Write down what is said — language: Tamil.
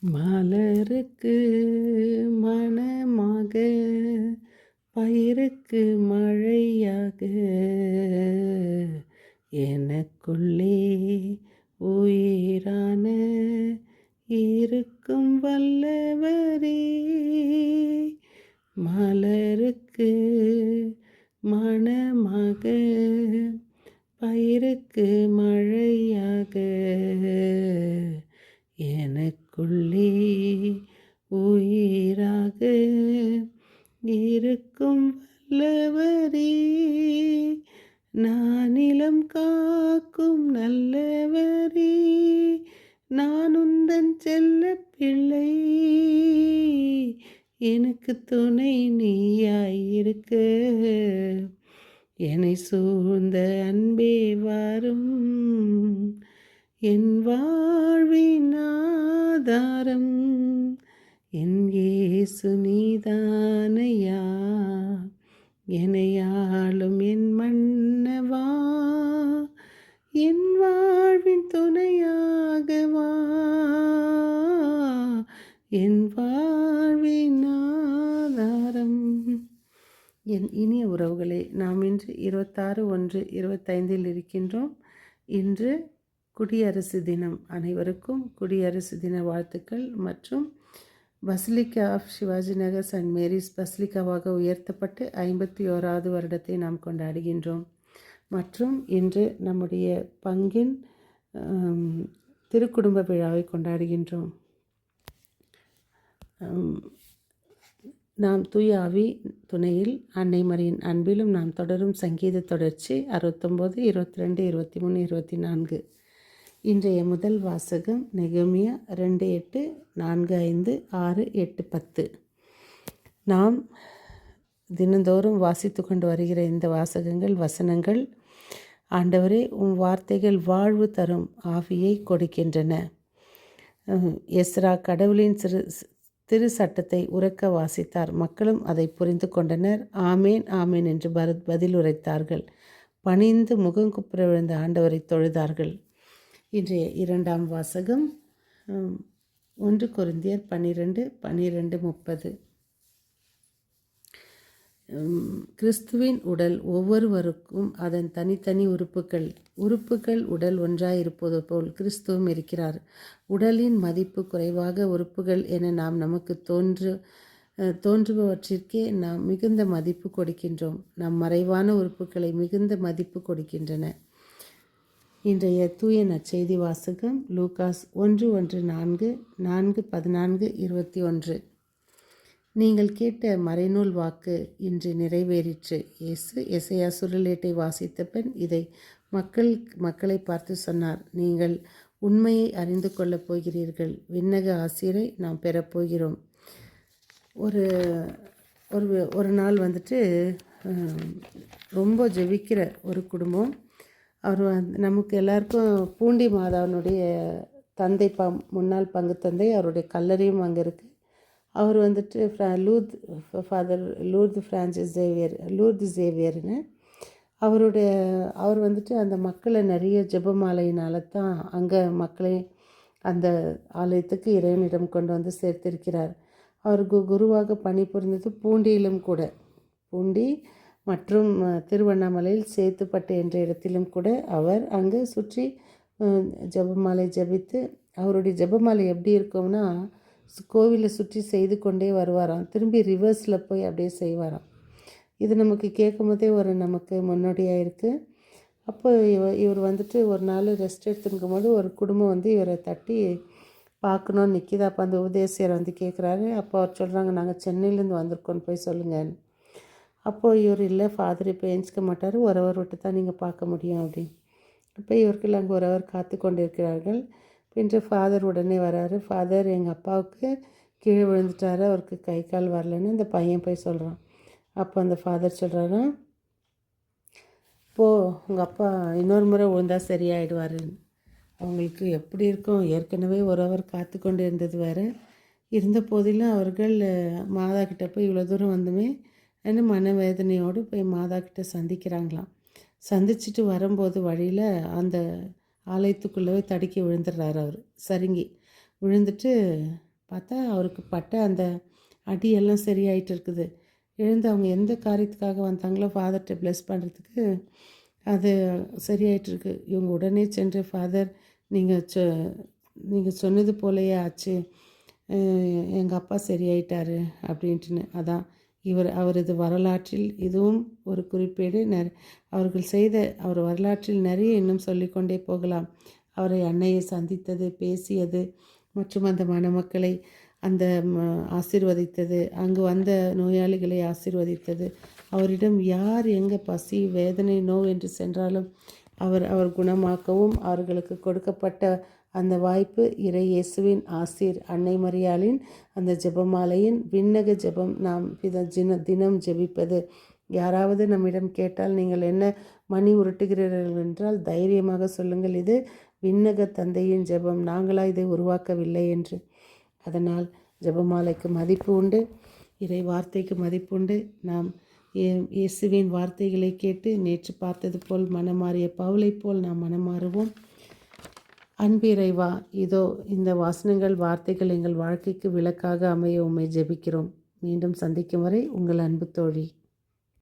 மலருக்கு மணமாக, பயிருக்கு மழையாக, எனக்குள்ளே உயிரான இருக்கும் வல்லவரே. மலருக்கு மணமாக, பயிருக்கு மழையாக, எனக்குள்ளே உயிராக இருக்கும் வல்லவரே. நானிலம் காக்கும் நல்லவரே, நான் உந்தன் செல்ல பிள்ளை. எனக்கு துணை நீயாயிருக்க, என்னை சூழ்ந்த அன்பே வாரும். என் வாழ்வின் ஆதாரம் என் இயேசு நீதானையா. என்னை ஆளும் என் மன்னவா, என் வாழ்வின் துணையாகவா. என் வாழ்வின் ஆதாரம். என் இனிய உறவுகளே, நாம் இன்று 26/1/25 இருக்கின்றோம். இன்று குடியரசு தினம். அனைவருக்கும் குடியரசு தின வாழ்த்துக்கள். மற்றும் basilica of Shivaji Nagar Saint Mary's பசிலிக்காவாக உயர்த்தப்பட்டு 51வது வருடத்தை நாம் கொண்டாடுகின்றோம். மற்றும் இன்று நம்முடைய பங்கின் திருக்குடும்ப விழாவை கொண்டாடுகின்றோம். நாம் தூய ஆவி துணையில் அன்னை மரியின் அன்பிலும் நாம் தொடரும் சங்கீத தொடர்ச்சி 69, 22, 23, 24. இன்றைய முதல் வாசகம் நெகேமியா 2:8, 4:5, 6, 8, 10. நாம் தினந்தோறும் வாசித்து கொண்டு வருகிற இந்த வசனங்கள், ஆண்டவரே உம் வார்த்தைகள் வாழ்வு தரும் ஆவியை கொடுக்கின்றன. எஸ்ரா கடவுளின் திரு சட்டத்தை உரக்க வாசித்தார். மக்களும் அதை புரிந்து கொண்டனர். ஆமேன் ஆமேன் என்று பதில் உரைத்தார்கள். பணிந்து முகங்குப்புற விழுந்த ஆண்டவரை தொழுதார்கள். இன்றைய இரண்டாம் வாசகம் 1 கொரிந்தியர் 12:12-30. கிறிஸ்துவின் உடல் ஒவ்வொருவருக்கும் அதன் தனித்தனி உறுப்புகள் உடல் ஒன்றாயிருப்பது போல் கிறிஸ்துவும் இருக்கிறார். உடலின் மதிப்பு குறைவாக உறுப்புகள் என நாம் நமக்கு தோன்றுபவற்றிற்கே நாம் மிகுந்த மதிப்பு கொடுக்கின்றோம். நம் மறைவான உறுப்புகளை மிகுந்த மதிப்பு கொடுக்கின்றன. இன்றைய தூய நற்செய்தி வாசகம் லூகாஸ் 1:1-4, 4:14-21. நீங்கள் கேட்ட மறைநூல் வாக்கு இன்று நிறைவேறிற்று. இயேசு எசையா சுருளேட்டை வாசித்த பின் இதை மக்களை பார்த்து சொன்னார். நீங்கள் உண்மையை அறிந்து கொள்ளப் போகிறீர்கள். விண்ணக ஆசிரை நாம் பெறப்போகிறோம். ஒரு நாள் ரொம்ப ஜெபிக்கிற ஒரு குடும்பம். அவர் நமக்கு எல்லாருக்கும் பூண்டி மாதாவினுடைய தந்தை முன்னாள் பங்கு தந்தை, அவருடைய கல்லறையும் அங்கே இருக்குது. அவர் லூர்து ஃப்ரான்சிஸ் சேவியர்னு அவர் அந்த மக்களை நிறைய ஜெபமாலையினால தான் அங்கே மக்களை அந்த ஆலயத்துக்கு இறைவனிடம் கொண்டு வந்து சேர்த்திருக்கிறார். அவர் குருவாக பணிபுரிந்தது பூண்டியிலும் கூட. பூண்டி மற்றும் திருவண்ணாமலையில் சேத்துப்பட்டு என்ற இடத்திலும் கூட அவர் அங்கே சுற்றி ஜெபமாலை ஜெபித்து, அவருடைய ஜெபமாலை எப்படி இருக்கும்னா, கோவிலை சுற்றி செய்து கொண்டே வருவாராம். திரும்பி ரிவர்ஸில் போய் அப்படியே செய்வாராம். இது நமக்கு கேட்கும் போதே நமக்கு முன்னோடியாக இருக்குது. அப்போ இவர் ஒரு நாள் ரெஸ்ட் எடுத்துக்கும் போது ஒரு குடும்பம் இவரை தட்டி பார்க்கணுன்னு நிற்கிது. அப்போ அந்த உபதேசியர் கேட்குறாரு. அப்போ அவர் சொல்கிறாங்க, நாங்கள் சென்னையிலேருந்து வந்திருக்கோன்னு போய் சொல்லுங்கன்னு. அப்போது இவர் இல்லை ஃபாதர் இப்போ எழுஞ்சிக்க மாட்டார், ஒரு ஹவர் விட்டு தான் நீங்கள் பார்க்க முடியும் அப்படின்னு. அப்போ இவர்கள் அங்கே ஒரு ஹவர் காத்து கொண்டு இருக்கிறார்கள். பின்பு ஃபாதர் உடனே வராரு. ஃபாதர், எங்கள் அப்பாவுக்கு கீழே விழுந்துட்டாரு, அவருக்கு கை கால் வரலன்னு அந்த பையன் போய் சொல்கிறான். அப்போ அந்த ஃபாதர் சொல்கிறாரா, உங்கள் அப்பா இன்னொரு முறை விழுந்தா சரியாயிடுவாருன்னு. அவங்களுக்கு எப்படி இருக்கும், ஏற்கனவே ஒரு ஹவர் காத்து கொண்டு இருந்தது வேறு. இருந்த போதிலும் அவர்கள் மாதா கிட்ட போய் இவ்வளோ தூரம் வந்துமே என்ன மனவேதனையோடு போய் மாதா கிட்ட சந்திக்கிறாங்களாம். சந்திச்சுட்டு வரும்போது வழியில் அந்த ஆலயத்துக்குள்ளே தடுக்கி விழுந்துடுறாரு. அவர் சருங்கி விழுந்துட்டு பார்த்தா அவருக்கு பட்ட அந்த அடியெல்லாம் சரியாயிட்டு இருக்குது. எழுந்து அவங்க எந்த காரியத்துக்காக வந்தாங்களோ ஃபாதர்கிட்ட ப்ளெஸ் பண்ணுறதுக்கு அது சரியாயிட்டிருக்கு. இவங்க உடனே சென்று, ஃபாதர் நீங்கள் நீங்கள் சொன்னது போலயே ஆச்சு, எங்கள் அப்பா சரியாயிட்டாரு அப்படின்ட்டுன்னு. அதான் அவரது வரலாற்றில் இதுவும் ஒரு குறிப்பேடு. அவர்கள் செய்த அவர் வரலாற்றில் நிறைய இன்னும் சொல்லிக்கொண்டே போகலாம். அவரை அன்னையை சந்தித்தது, பேசியது மற்றும் அந்த மணமக்களை அந்த ஆசீர்வதித்தது, அங்கு வந்த நோயாளிகளை ஆசீர்வதித்தது, அவரிடம் யார் எங்கே பசி வேதனை நோய் என்று சென்றாலும் அவர் குணமாக்கவும் அவர்களுக்கு கொடுக்கப்பட்ட அந்த வாய்ப்பு இறை இயேசுவின் ஆசீர், அன்னை மரியாளின் அந்த ஜெபமாலையின் விண்ணக ஜெபம் நாம் தினம் ஜெபிப்பது. யாராவது நம்மிடம் கேட்டால் நீங்கள் என்ன மணி உருட்டுகிறீர்கள் என்றால் தைரியமாக சொல்லுங்கள், இது விண்ணக தந்தையின் ஜெபம், நாங்களா இதை உருவாக்கவில்லை என்று. அதனால் ஜெபமாலைக்கு மதிப்பு உண்டு, இறை வார்த்தைக்கு மதிப்பு உண்டு. நாம் இயேசுவின் வார்த்தைகளை கேட்டு நேற்று பார்த்தது போல் மனமாறிய பவுலை போல் நாம் மனமாறுவோம். அன்பு இறைவா, இதோ இந்த வாசனங்கள் வார்த்தைகள் எங்கள் வாழ்க்கைக்கு விளக்காக அமைய உம்மை ஜெபிக்கிறோம். மீண்டும் சந்திக்கும் வரை உங்கள் அன்பு தோழி.